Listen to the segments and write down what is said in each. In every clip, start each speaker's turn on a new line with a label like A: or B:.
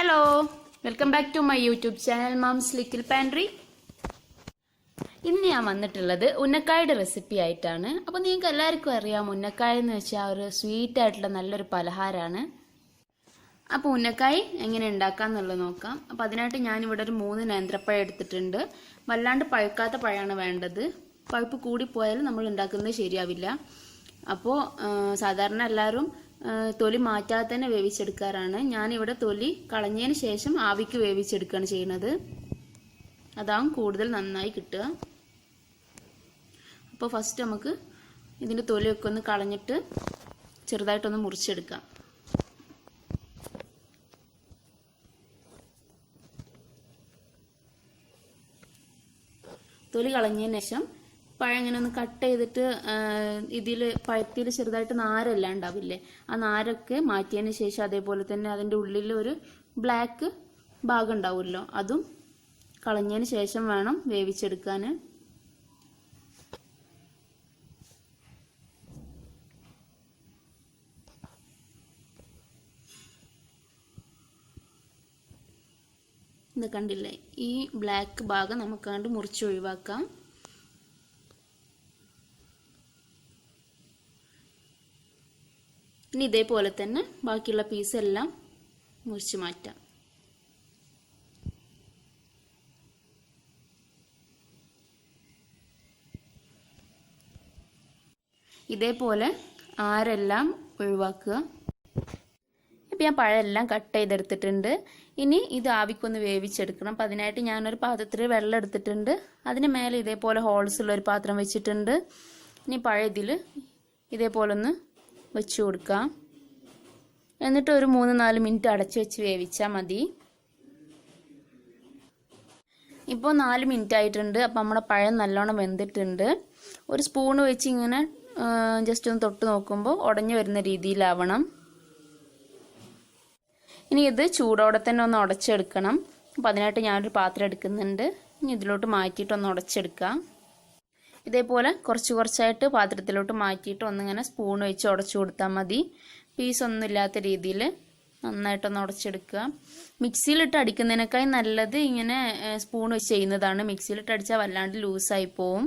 A: Hello, welcome back to my YouTube channel mom's little pantry. ഇന്ന് ഞാൻ വന്നിട്ടുള്ളത് ഉന്നക്കായുടെ recipe ആയിട്ടാണ്. അപ്പോൾ നിങ്ങൾക്ക് എല്ലാവർക്കും അറിയാം, ഉന്നക്കായ എന്ന് വെച്ചാൽ ഒരു സ്വീറ്റ് ആയിട്ടുള്ള നല്ലൊരു പലഹാരമാണ്. അപ്പോൾ ഉന്നക്കായി എങ്ങനെ ഉണ്ടാക്കാമെന്നുള്ളത് നോക്കാം. അപ്പോൾ അതിനായിട്ട് ഞാനിവിടെ ഒരു 3 നേന്ത്രപ്പഴം എടുത്തിട്ടുണ്ട്. വല്ലാണ്ട് പഴുക്കാത്ത പഴമാണ് വേണ്ടത്. പഴുപ്പ് കൂടിപ്പോയാൽ നമ്മൾ ഉണ്ടാക്കുന്നത് ശരിയാവില്ല. അപ്പോൾ സാധാരണ എല്ലാവരും തൊലി മാറ്റാതെ തന്നെ വേവിച്ചെടുക്കാറാണ്. ഞാനിവിടെ തൊലി കളഞ്ഞതിന് ശേഷം ആവിക്ക് വേവിച്ചെടുക്കുകയാണ് ചെയ്യുന്നത്. അതാവും കൂടുതൽ നന്നായി കിട്ടുക. അപ്പോൾ ഫസ്റ്റ് നമുക്ക് ഇതിൻ്റെ തൊലിയൊക്കെ ഒന്ന് കളഞ്ഞിട്ട് ചെറുതായിട്ടൊന്ന് മുറിച്ചെടുക്കാം. തൊലി കളഞ്ഞതിന് ശേഷം പഴം ഇങ്ങനെ ഒന്ന് കട്ട് ചെയ്തിട്ട് ഇതിൽ പഴത്തിൽ ചെറുതായിട്ട് നാരെല്ലാം ഉണ്ടാവില്ലേ, ആ നാരൊക്കെ മാറ്റിയതിന് ശേഷം അതേപോലെ തന്നെ അതിൻ്റെ ഉള്ളിൽ ഒരു ബ്ലാക്ക് ഭാഗം ഉണ്ടാവുമല്ലോ, അതും കളഞ്ഞതിന് ശേഷം വേണം വേവിച്ചെടുക്കാൻ. ഇത് കണ്ടില്ലേ, ഈ ബ്ലാക്ക് ഭാഗം നമുക്ക് കണ്ട് മുറിച്ചൊഴിവാക്കാം. ഇനി ഇതേപോലെ തന്നെ ബാക്കിയുള്ള പീസ് എല്ലാം മുറിച്ച് മാറ്റാം. ഇതേപോലെ ആരെല്ലാം ഒഴിവാക്കുക. ഇപ്പം ഞാൻ പഴമെല്ലാം കട്ട് ചെയ്തെടുത്തിട്ടുണ്ട്. ഇനി ഇത് ആവിക്കൊന്ന് വേവിച്ചെടുക്കണം. അപ്പം അതിനായിട്ട് ഞാനൊരു പാത്രത്തിൽ വെള്ളം എടുത്തിട്ടുണ്ട്. അതിന് മേലെ ഇതേപോലെ ഹോൾസ് ഉള്ള ഒരു പാത്രം വെച്ചിട്ടുണ്ട്. ഇനി പഴം ഇതിൽ ഇതേപോലെ ഒന്ന് വെച്ച് കൊടുക്കാം. എന്നിട്ട് ഒരു 3-4 മിനിറ്റ് അടച്ച് വെച്ച് വേവിച്ചാൽ മതി. ഇപ്പോൾ 4 മിനിറ്റ് ആയിട്ടുണ്ട്. അപ്പം നമ്മുടെ പഴം നല്ലോണം വെന്തിട്ടുണ്ട്. ഒരു സ്പൂണ് വെച്ച് ഇങ്ങനെ ജസ്റ്റ് ഒന്ന് തൊട്ട് നോക്കുമ്പോൾ ഉടഞ്ഞു വരുന്ന രീതിയിലാവണം. ഇനി ഇത് ചൂടോടെ തന്നെ ഒന്ന് ഉടച്ചെടുക്കണം. അപ്പോൾ അതിനായിട്ട് ഞാനൊരു പാത്രം എടുക്കുന്നുണ്ട്. ഇനി ഇതിലോട്ട് മാറ്റിയിട്ട് ഒന്ന് ഉടച്ചെടുക്കാം. ഇതേപോലെ കുറച്ച് കുറച്ചായിട്ട് പാത്രത്തിലോട്ട് മാറ്റിയിട്ട് ഒന്നിങ്ങനെ സ്പൂൺ വെച്ച് ഉടച്ചു കൊടുത്താൽ മതി. പീസൊന്നും ഇല്ലാത്ത രീതിയിൽ നന്നായിട്ടൊന്ന് ഉടച്ചെടുക്കുക. മിക്സിയിലിട്ട് അടിക്കുന്നതിനേക്കാൾ നല്ലത് ഇങ്ങനെ സ്പൂൺ വെച്ച് ചെയ്യുന്നതാണ്. മിക്സിയിലിട്ട് അടിച്ചാൽ വല്ലാണ്ട് ലൂസായി പോവും.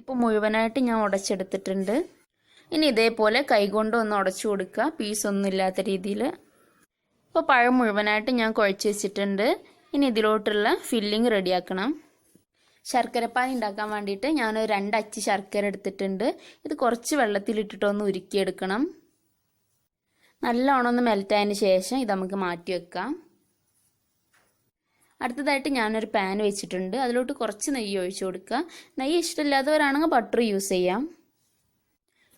A: ഇപ്പോൾ മുഴുവനായിട്ട് ഞാൻ ഉടച്ചെടുത്തിട്ടുണ്ട്. ഇനി ഇതേപോലെ കൈകൊണ്ട് ഒന്ന് ഉടച്ചു കൊടുക്കുക, പീസൊന്നും ഇല്ലാത്ത രീതിയിൽ. ഇപ്പോൾ പഴം മുഴുവനായിട്ട് ഞാൻ കുഴച്ച് വെച്ചിട്ടുണ്ട്. ഇനി ഇതിലോട്ടുള്ള ഫില്ലിങ് റെഡിയാക്കണം. ശർക്കരപ്പാനി ഉണ്ടാക്കാൻ വേണ്ടിയിട്ട് ഞാനൊരു 2 അച്ച് ശർക്കര എടുത്തിട്ടുണ്ട്. ഇത് കുറച്ച് വെള്ളത്തിലിട്ടിട്ടൊന്ന് ഉരുക്കിയെടുക്കണം. നല്ലോണം ഒന്ന് മെൽറ്റായതിന് ശേഷം ഇത് നമുക്ക് മാറ്റി വെക്കാം. അടുത്തതായിട്ട് ഞാനൊരു പാൻ വെച്ചിട്ടുണ്ട്. അതിലോട്ട് കുറച്ച് നെയ്യ് ഒഴിച്ചു കൊടുക്കുക. നെയ്യ് ഇഷ്ടമില്ലാത്തവരാണെങ്കിൽ ബട്ടർ യൂസ് ചെയ്യാം.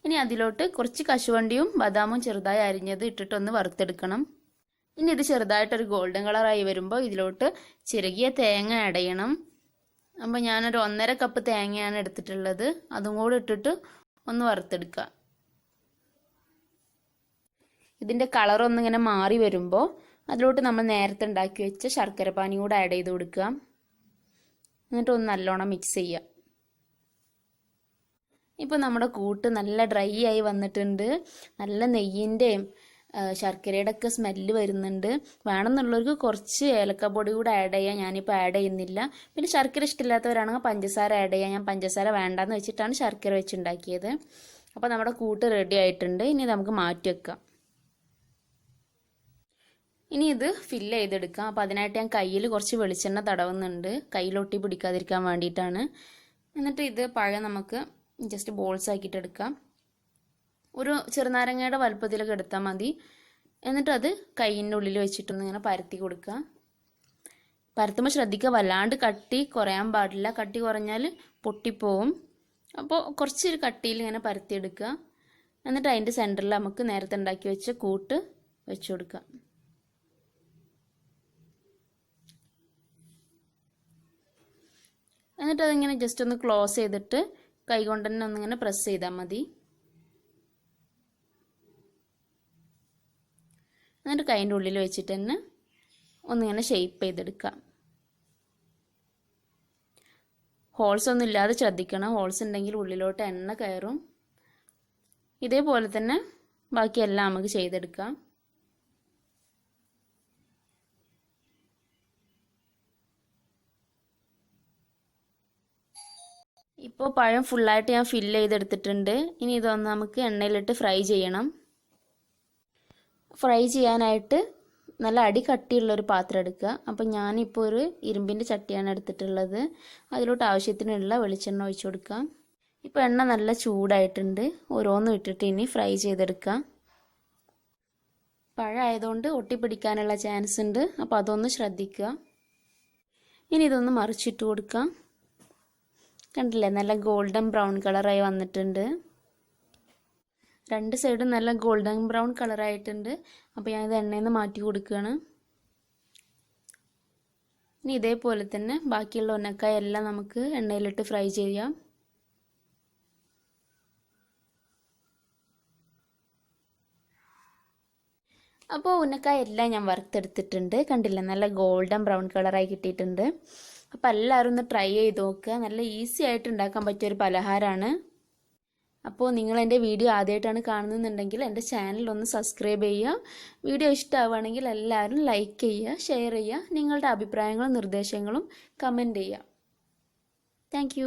A: ഇനി അതിലോട്ട് കുറച്ച് കശുവണ്ടിയും ബദാമും ചെറുതായി അരിഞ്ഞത് ഇട്ടിട്ടൊന്ന് വറുത്തെടുക്കണം. ഇനി ഇത് ചെറുതായിട്ടൊരു ഗോൾഡൻ കളറായി വരുമ്പോൾ ഇതിലോട്ട് ചിരകിയ തേങ്ങ ആഡ് ചെയ്യണം. അപ്പോൾ ഞാനൊരു 1.5 കപ്പ് തേങ്ങയാണ് എടുത്തിട്ടുള്ളത്. അതും കൂടി ഇട്ടിട്ട് ഒന്ന് വറുത്തെടുക്കുക. ഇതിൻ്റെ കളറൊന്നിങ്ങനെ മാറി വരുമ്പോൾ അതിലോട്ട് നമ്മൾ നേരത്തെ ഉണ്ടാക്കി വെച്ച ശർക്കര പാനി കൂടെ ആഡ് ചെയ്ത് കൊടുക്കുക. എന്നിട്ട് ഒന്ന് നല്ലോണം മിക്സ് ചെയ്യുക. ഇപ്പോൾ നമ്മുടെ കൂട്ട് നല്ല ഡ്രൈ ആയി വന്നിട്ടുണ്ട്. നല്ല നെയ്യിൻ്റെയും ശർക്കരയുടെ ഒക്കെ സ്മെല്ല് വരുന്നുണ്ട്. വേണമെന്നുള്ളവർക്ക് കുറച്ച് ഏലക്കപ്പൊടി കൂടെ ആഡ് ചെയ്യാം. ഞാനിപ്പോൾ ആഡ് ചെയ്യുന്നില്ല. പിന്നെ ശർക്കര ഇഷ്ടമില്ലാത്തവരാണെങ്കിൽ പഞ്ചസാര ആഡ് ചെയ്യാം. ഞാൻ പഞ്ചസാര വേണ്ടാന്ന് വെച്ചിട്ടാണ് ശർക്കര വെച്ചുണ്ടാക്കിയത്. അപ്പോൾ നമ്മുടെ കൂട്ട് റെഡി ആയിട്ടുണ്ട്. ഇനി നമുക്ക് മാറ്റി വെക്കാം. ഇനി ഇത് ഫില്ല് ചെയ്തെടുക്കാം. അപ്പോൾ അതിനായിട്ട് ഞാൻ കയ്യിൽ കുറച്ച് വെളിച്ചെണ്ണ തടവുന്നുണ്ട്, കയ്യിലൊട്ടി പിടിക്കാതിരിക്കാൻ വേണ്ടിയിട്ടാണ്. എന്നിട്ട് ഇത് പഴം നമുക്ക് ജസ്റ്റ് ബോൾസ് ആക്കിയിട്ട് എടുക്കാം. ഒരു ചെറുനാരങ്ങയുടെ വലുപ്പത്തിലൊക്കെ എടുത്താൽ മതി. എന്നിട്ട് അത് കയ്യിൻ്റെ ഉള്ളിൽ വെച്ചിട്ടൊന്ന് ഇങ്ങനെ പരത്തി കൊടുക്കുക. പരത്തുമ്പോൾ ശ്രദ്ധിക്കുക, വല്ലാണ്ട് കട്ടി കുറയാൻ പാടില്ല. കട്ടി കുറഞ്ഞാൽ പൊട്ടിപ്പോവും. അപ്പോൾ കുറച്ചൊരു കട്ടിയിൽ ഇങ്ങനെ പരത്തിയെടുക്കുക. എന്നിട്ട് അതിൻ്റെ സെൻറ്ററിൽ നമുക്ക് നേരത്തെ ഉണ്ടാക്കി വെച്ച കൂട്ട് വെച്ച് കൊടുക്കുക. എന്നിട്ട് അതിങ്ങനെ ജസ്റ്റ് ഒന്ന് ക്ലോസ് ചെയ്തിട്ട് കൈ കൊണ്ട് തന്നെ ഒന്നിങ്ങനെ പ്രസ് ചെയ്താൽ മതി. എന്നിട്ട് കൈൻ്റെ ഉള്ളിൽ വെച്ചിട്ട് തന്നെ ഒന്നിങ്ങനെ ഷേപ്പ് ചെയ്തെടുക്കാം. ഹോൾസ് ഒന്നും ഇല്ലാതെ ശ്രദ്ധിക്കണം. ഹോൾസ് ഉണ്ടെങ്കിൽ ഉള്ളിലോട്ട് എണ്ണ കയറും. ഇതേപോലെ തന്നെ ബാക്കിയെല്ലാം നമുക്ക് ചെയ്തെടുക്കാം. ഇപ്പോൾ പഴം ഫുള്ളായിട്ട് ഞാൻ ഫില്ല് ചെയ്തെടുത്തിട്ടുണ്ട്. ഇനി ഇതൊന്ന് നമുക്ക് എണ്ണയിലിട്ട് ഫ്രൈ ചെയ്യണം. ഫ്രൈ ചെയ്യാനായിട്ട് നല്ല അടി കട്ടിയുള്ളൊരു പാത്രം എടുക്കുക. അപ്പോൾ ഞാനിപ്പോൾ ഒരു ഇരുമ്പിൻ്റെ ചട്ടിയാണ് എടുത്തിട്ടുള്ളത്. അതിലോട്ട് ആവശ്യത്തിനുള്ള വെളിച്ചെണ്ണ ഒഴിച്ചു കൊടുക്കാം. ഇപ്പോൾ എണ്ണ നല്ല ചൂടായിട്ടുണ്ട്. ഓരോന്നും ഇട്ടിട്ട് ഇനി ഫ്രൈ ചെയ്തെടുക്കാം. പഴമായതുകൊണ്ട് ഒട്ടിപ്പിടിക്കാനുള്ള ചാൻസ് ഉണ്ട്, അപ്പോൾ അതൊന്ന് ശ്രദ്ധിക്കുക. ഇനി ഇതൊന്ന് മറിച്ചിട്ട് കൊടുക്കാം. കണ്ടില്ലേ, നല്ല ഗോൾഡൻ ബ്രൗൺ കളറായി വന്നിട്ടുണ്ട്. രണ്ട് സൈഡും നല്ല ഗോൾഡൻ ബ്രൗൺ കളറായിട്ടുണ്ട്. അപ്പോൾ ഞാനിത് എണ്ണയിൽ നിന്ന് മാറ്റി കൊടുക്കുകയാണ്. ഇനി ഇതേപോലെ തന്നെ ബാക്കിയുള്ള ഉന്നക്കായ എല്ലാം നമുക്ക് എണ്ണയിലിട്ട് ഫ്രൈ ചെയ്യാം. അപ്പോൾ ഉന്നക്കായ എല്ലാം ഞാൻ വറുത്തെടുത്തിട്ടുണ്ട്. കണ്ടില്ലേ, നല്ല ഗോൾഡൻ ബ്രൗൺ കളറായി കിട്ടിയിട്ടുണ്ട്. അപ്പോൾ എല്ലാവരും ഒന്ന് ട്രൈ ചെയ്ത് നോക്കുക. നല്ല ഈസി ആയിട്ട് ഉണ്ടാക്കാൻ പറ്റിയൊരു പലഹാരമാണ്. അപ്പോൾ നിങ്ങൾ എൻ്റെ വീഡിയോ ആദ്യമായിട്ടാണ് കാണുന്നുണ്ടെങ്കിൽ എൻ്റെ ചാനൽ ഒന്ന് സബ്സ്ക്രൈബ് ചെയ്യുക. വീഡിയോ ഇഷ്ടമാവുകയാണെങ്കിൽ എല്ലാവരും ലൈക്ക് ചെയ്യുക, ഷെയർ ചെയ്യുക. നിങ്ങളുടെ അഭിപ്രായങ്ങളും നിർദ്ദേശങ്ങളും കമൻറ്റ് ചെയ്യുക. താങ്ക്